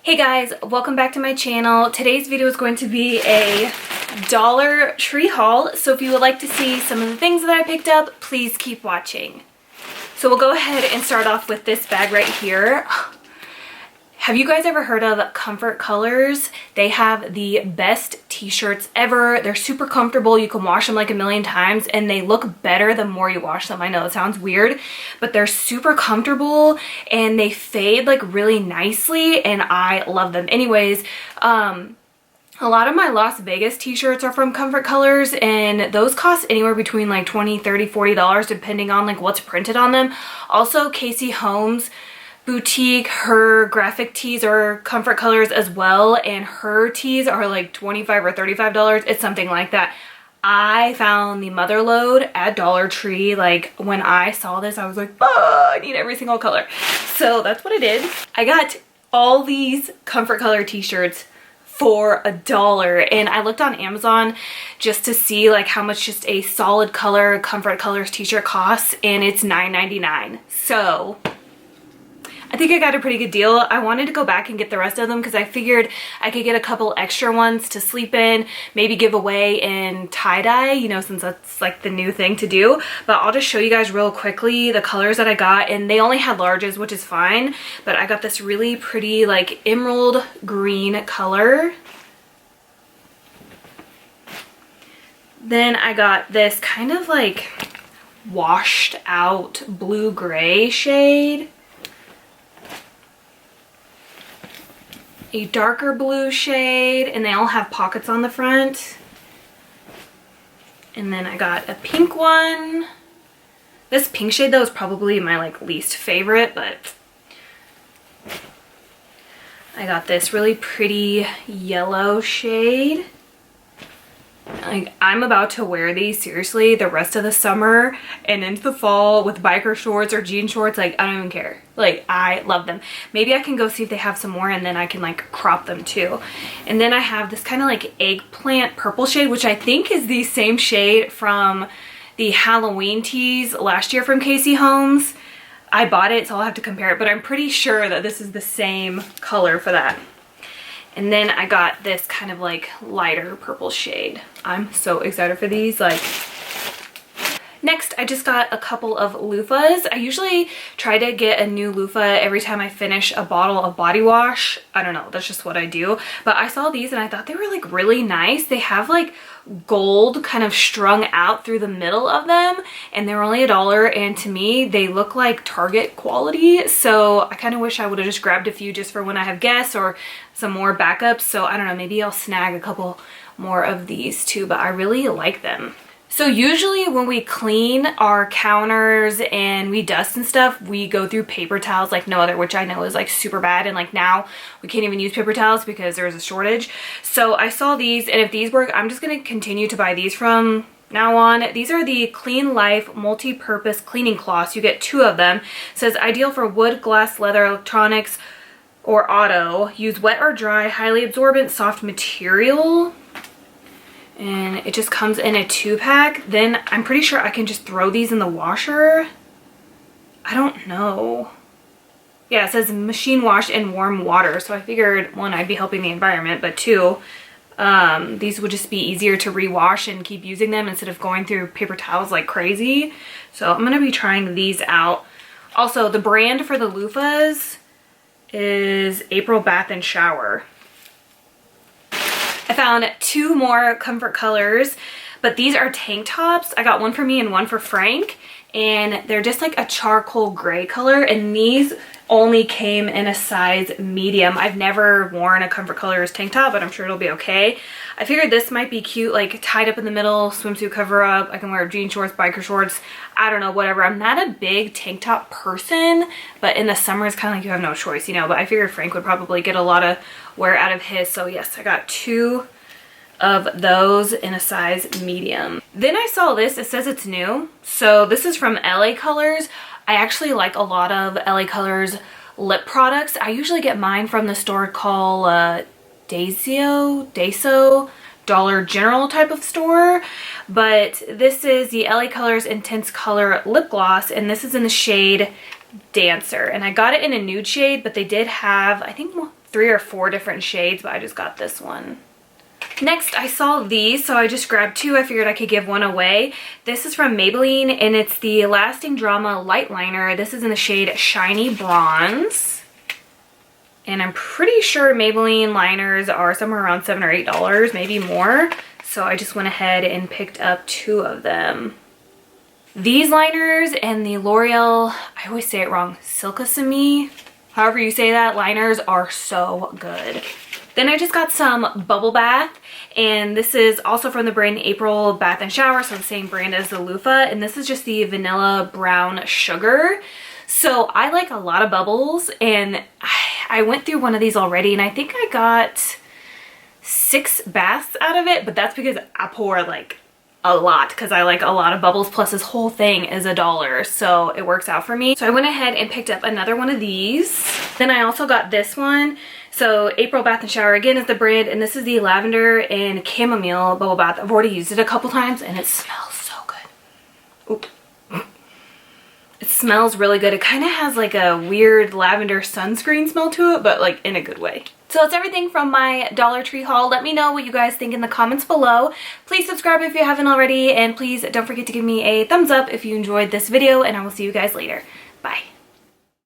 Hey guys, welcome back to my channel. Today's video is going to be a Dollar Tree haul. So if you would like to see some of the things that I picked up, please keep watching. So we'll go ahead and start off with this bag right here. Have you guys ever heard of Comfort Colors? They have the best t-shirts ever. They're super comfortable. You can wash them like a million times and they look better the more you wash them. I know it sounds weird, but they're super comfortable and they fade like really nicely and I love them. Anyways, a lot of my Las Vegas t-shirts are from Comfort Colors and those cost anywhere between like $20, $30, $40 depending on like what's printed on them. Also, Casey Holmes Boutique, her graphic tees are Comfort Colors as well, and her tees are like $25 or $35. It's something like that. I found the Mother Load at Dollar Tree. Like when I saw this, I was like, oh, I need every single color. So that's what I did. I got all these Comfort Color t-shirts for $1, and I looked on Amazon just to see like how much just a solid color Comfort Colors t-shirt costs, and it's $9.99. So I think I got a pretty good deal. I wanted to go back and get the rest of them because I figured I could get a couple extra ones to sleep in, maybe give away in tie-dye, you know, since that's like the new thing to do. But I'll just show you guys real quickly the colors that I got, and they only had larges, which is fine. But I got this really pretty like emerald green color. Then I got this kind of like washed out blue-gray shade. A darker blue shade, and they all have pockets on the front. And then I got a pink one. This pink shade though is probably my like least favorite, but I got this really pretty yellow shade. Like, I'm about to wear these seriously the rest of the summer and into the fall with biker shorts or jean shorts. Like, I don't even care. Like, I love them. Maybe I can go see if they have some more and then I can like crop them too. And then I have this kind of like eggplant purple shade, which I think is the same shade from the Halloween tees last year from Casey Holmes. I bought it, so I'll have to compare it, but I'm pretty sure that this is the same color for that. And then I got this kind of like lighter purple shade. I'm so excited for these. Like, next, I just got a couple of loofahs. I usually try to get a new loofah every time I finish a bottle of body wash. I don't know, that's just what I do. But I saw these and I thought they were like really nice. They have like gold kind of strung out through the middle of them, and they're only $1, and to me they look like Target quality. So I kind of wish I would have just grabbed a few just for when I have guests or some more backups. So I don't know, maybe I'll snag a couple more of these too, but I really like them. So usually when we clean our counters and we dust and stuff, we go through paper towels like no other, which I know is like super bad. And like now we can't even use paper towels because there's a shortage. So I saw these, and if these work, I'm just going to continue to buy these from now on. These are the Clean Life multi-purpose cleaning cloths. You get 2 of them. It says ideal for wood, glass, leather, electronics, or auto. Use wet or dry, highly absorbent, soft material. And it just comes in a 2-pack. Then I'm pretty sure I can just throw these in the washer. I don't know. Yeah, it says machine wash in warm water. So I figured, 1, I'd be helping the environment, but 2, these would just be easier to rewash and keep using them instead of going through paper towels like crazy. So I'm gonna be trying these out. Also, the brand for the loofahs is April Bath and Shower. I found 2 more Comfort Colors, but these are tank tops. I got one for me and one for Frank, and they're just like a charcoal gray color, and these only came in a size medium. I've never worn a Comfort Colors tank top, but I'm sure it'll be okay. I figured this might be cute, like tied up in the middle, swimsuit cover up. I can wear jean shorts, biker shorts, I don't know, whatever. I'm not a big tank top person, but in the summer it's kind of like you have no choice, you know, but I figured Frank would probably get a lot of wear out of his. So yes, I got 2 of those in a size medium. Then I saw this, it says it's new. So this is from LA Colors. I actually like a lot of LA Colors lip products. I usually get mine from the store called Deso, Dollar General type of store. But this is the LA Colors Intense Color Lip Gloss, and this is in the shade Dancer, and I got it in a nude shade, but they did have, I think, 3 or 4 different shades, but I just got this one. Next, I saw these, so I just grabbed 2. I figured I could give one away. This is from Maybelline, and it's the Lasting Drama Light Liner. This is in the shade Shiny Bronze. And I'm pretty sure Maybelline liners are somewhere around $7 or $8, maybe more. So I just went ahead and picked up 2 of them. These liners and the L'Oreal, I always say it wrong, Silkissime, however you say that, liners are so good. Then I just got some bubble bath, and this is also from the brand April Bath and Shower, so the same brand as the loofah, and this is just the vanilla brown sugar. So I like a lot of bubbles, and I went through one of these already, and I think I got 6 baths out of it, but that's because I pour like a lot because I like a lot of bubbles, plus this whole thing is $1, so it works out for me. So I went ahead and picked up another one of these. Then I also got this one. So April Bath and Shower again is the brand, and this is the lavender and chamomile bubble bath. I've already used it a couple times and it smells so good. Oop. It smells really good. It kind of has like a weird lavender sunscreen smell to it, but like in a good way. So that's everything from my Dollar Tree haul. Let me know what you guys think in the comments below. Please subscribe if you haven't already, and please don't forget to give me a thumbs up if you enjoyed this video, and I will see you guys later. Bye.